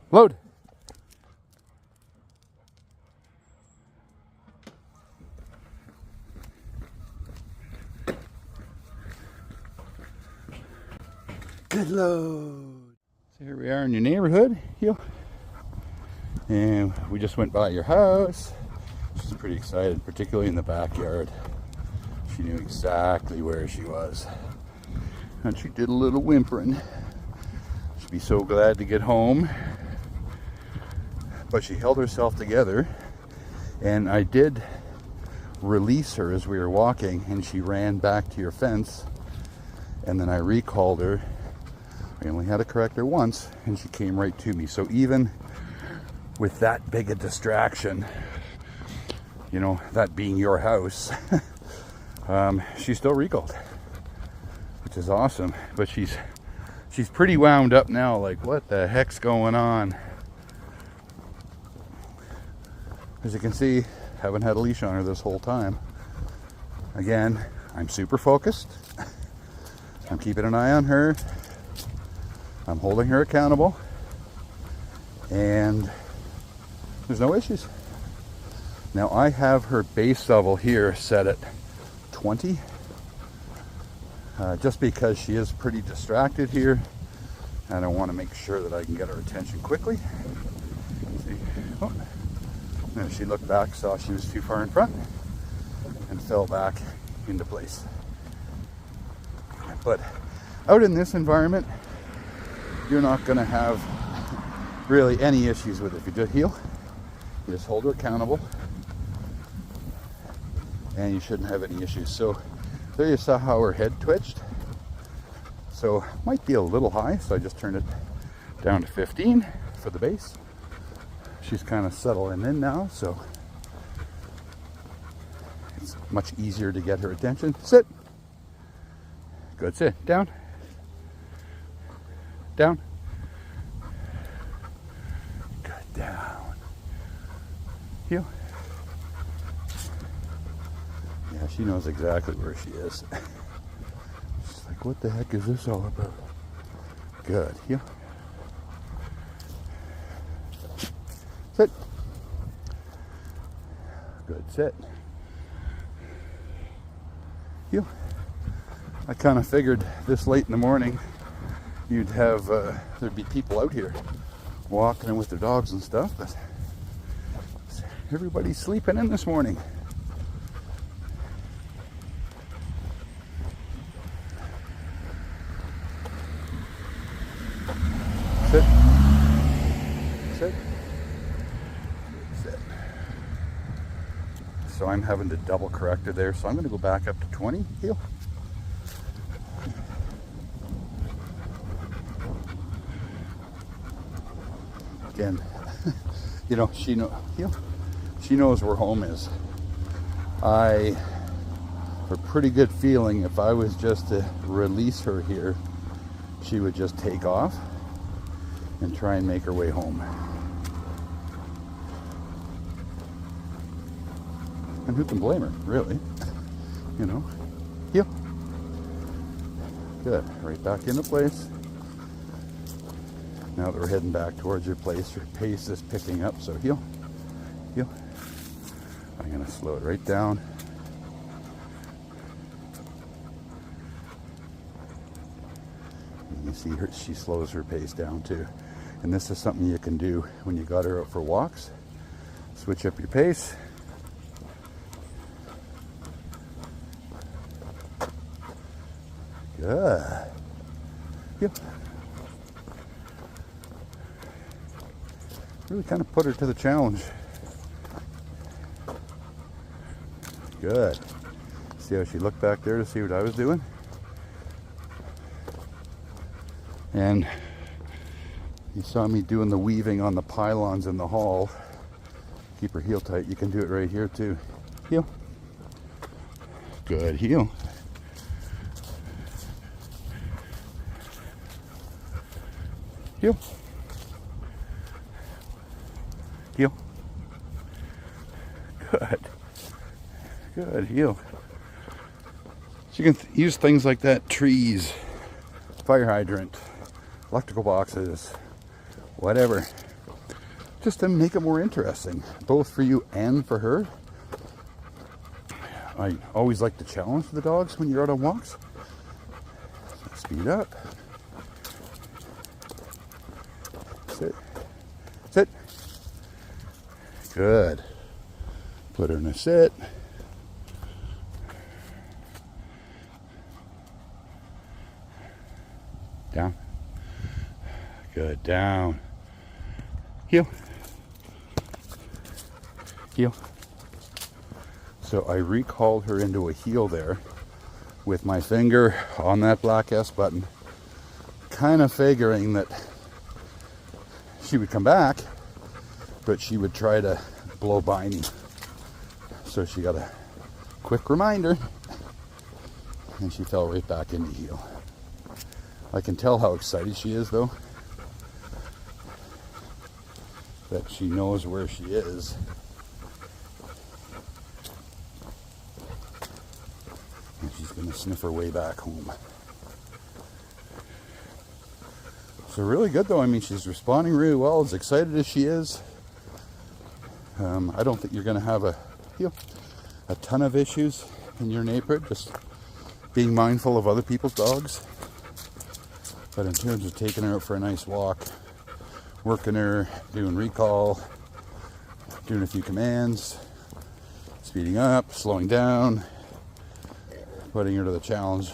Load. Good load. So here we are in your neighborhood, heel. And we just went by your house. She's pretty excited, particularly in the backyard. She knew exactly where she was. And she did a little whimpering. She'd be so glad to get home. But she held herself together. And I did release her as we were walking, and she ran back to your fence. And then I recalled her. I only had to correct her once, and she came right to me. So even with that big a distraction, you know, that being your house, she still recalled, which is awesome. But she's pretty wound up now, like, what the heck's going on? As you can see, haven't had a leash on her this whole time. Again, I'm super focused. I'm keeping an eye on her. I'm holding her accountable, and there's no issues. Now I have her base level here set at 20, just because she is pretty distracted here, and I want to make sure that I can get her attention quickly. See? Oh. And she looked back, saw she was too far in front, and fell back into place. But out in this environment, you're not going to have really any issues with it. If you do heel, you just hold her accountable, and you shouldn't have any issues. So there you saw how her head twitched. So might be a little high, so I just turned it down to 15 for the base. She's kind of settling in now, so it's much easier to get her attention. Sit. Good. Sit. Down. Down. Good. Down. Heel. Yeah, she knows exactly where she is. She's like, what the heck is this all about? Good. Heel. Sit. Good. Sit. Heel. I kind of figured this late in the morning you'd have, there'd be people out here walking with their dogs and stuff, but everybody's sleeping in this morning. Sit. Sit. Sit. So I'm having to double correct her there, so I'm going to go back up to 20. Heel. Again, you know, she knows where home is. I have a pretty good feeling if I was just to release her here, she would just take off and try and make her way home. And who can blame her, really? You know, heel. Good, right back into place. Now that we're heading back towards your place, your pace is picking up, so heel, heel. I'm gonna slow it right down. You see her, she slows her pace down too. And this is something you can do when you got her out for walks. Switch up your pace. Good. Heel. Really kind of put her to the challenge. Good. See how she looked back there to see what I was doing? And you saw me doing the weaving on the pylons in the hall. Keep her heel tight. You can do it right here too. Heel. Good. Heel. Heel. Heel. Good. Good. Heel. So you can use things like that, trees, fire hydrant, electrical boxes, whatever. just to make it more interesting, both for you and for her. I always like to challenge the dogs when you're out on walks. So speed up. Sit. Sit. Good. Put her in a sit. Down. Good. Down. Heel. Heel. So I recalled her into a heel there with my finger on that black S button, kind of figuring that she would come back, but she would try to blow by me. So she got a quick reminder, and she fell right back into heel. I can tell how excited she is, though, that she knows where she is. And she's going to sniff her way back home. So really good, though. I mean, she's responding really well, as excited as she is. I don't think you're going to have a ton of issues in your neighborhood, just being mindful of other people's dogs. But in terms of taking her out for a nice walk, working her, doing recall, doing a few commands, speeding up, slowing down, putting her to the challenge,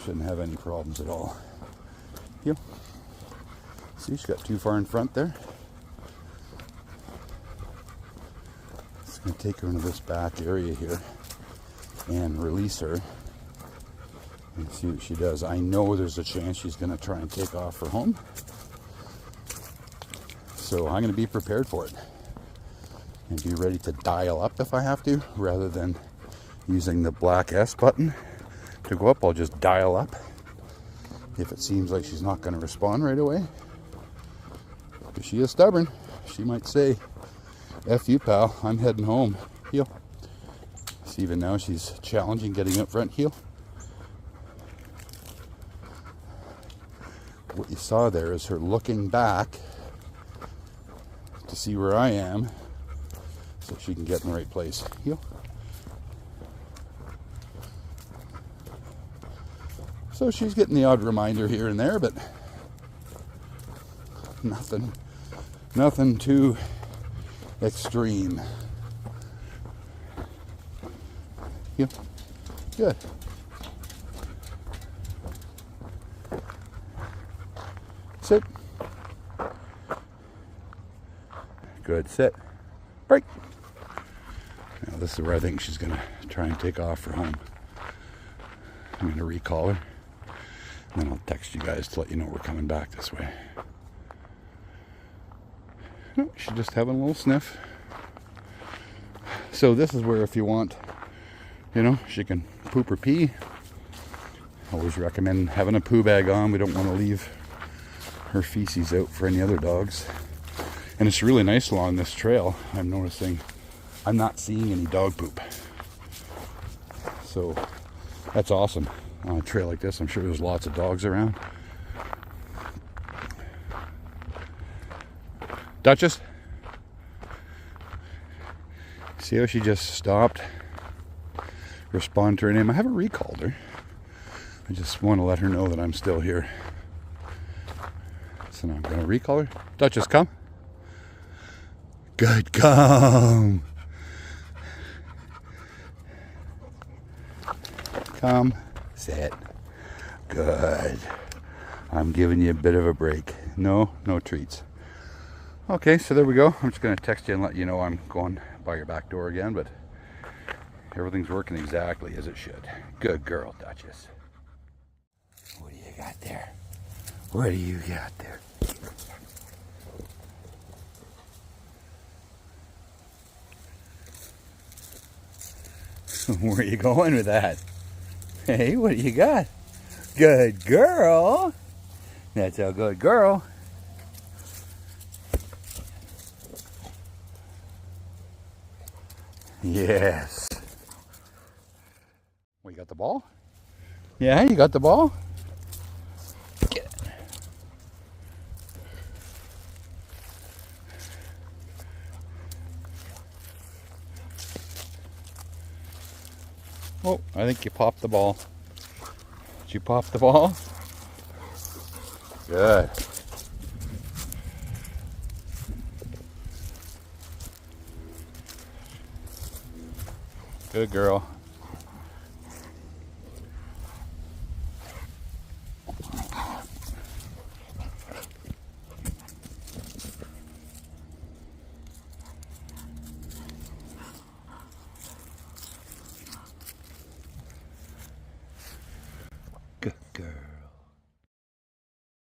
shouldn't have any problems at all. Heel. See, she got too far in front there. Just going to take her into this back area here and release her and see what she does. I know there's a chance she's going to try and take off for home. So I'm going to be prepared for it and be ready to dial up if I have to, rather than using the black S button to go up. I'll just dial up if it seems like she's not going to respond right away. Because she is stubborn. She might say, F you, pal, I'm heading home. Heel. See, even now she's challenging getting up front. Heel. What you saw there is her looking back to see where I am so she can get in the right place. Heel. So she's getting the odd reminder here and there, but nothing too extreme. Heel. Good. Sit. Good. Sit. Break. Now this is where I think she's going to try and take off for home. I'm going to recall her. And then I'll text you guys to let you know we're coming back this way. No, she's just having a little sniff. So this is where, if you want, she can poop or pee. Always recommend having a poo bag on. We don't want to leave her feces out for any other dogs. And it's really nice along this trail. I'm noticing I'm not seeing any dog poop. So that's awesome. On a trail like this, I'm sure there's lots of dogs around. Duchess? See how she just stopped? Respond to her name. I haven't recalled her. I just want to let her know that I'm still here. So now I'm going to recall her. Duchess, come. Good, come. Come. Sit. Good. I'm giving you a bit of a break. No treats. Okay, so there we go. I'm just going to text you and let you know I'm going by your back door again, but everything's working exactly as it should. Good girl, Duchess. What do you got there? What do you got there? Where are you going with that? Hey, what do you got? Good girl. That's a good girl. Yes. Well, you got the ball? Yeah, you got the ball? Get it. Oh, I think you popped the ball. Did you pop the ball? Good. Good girl.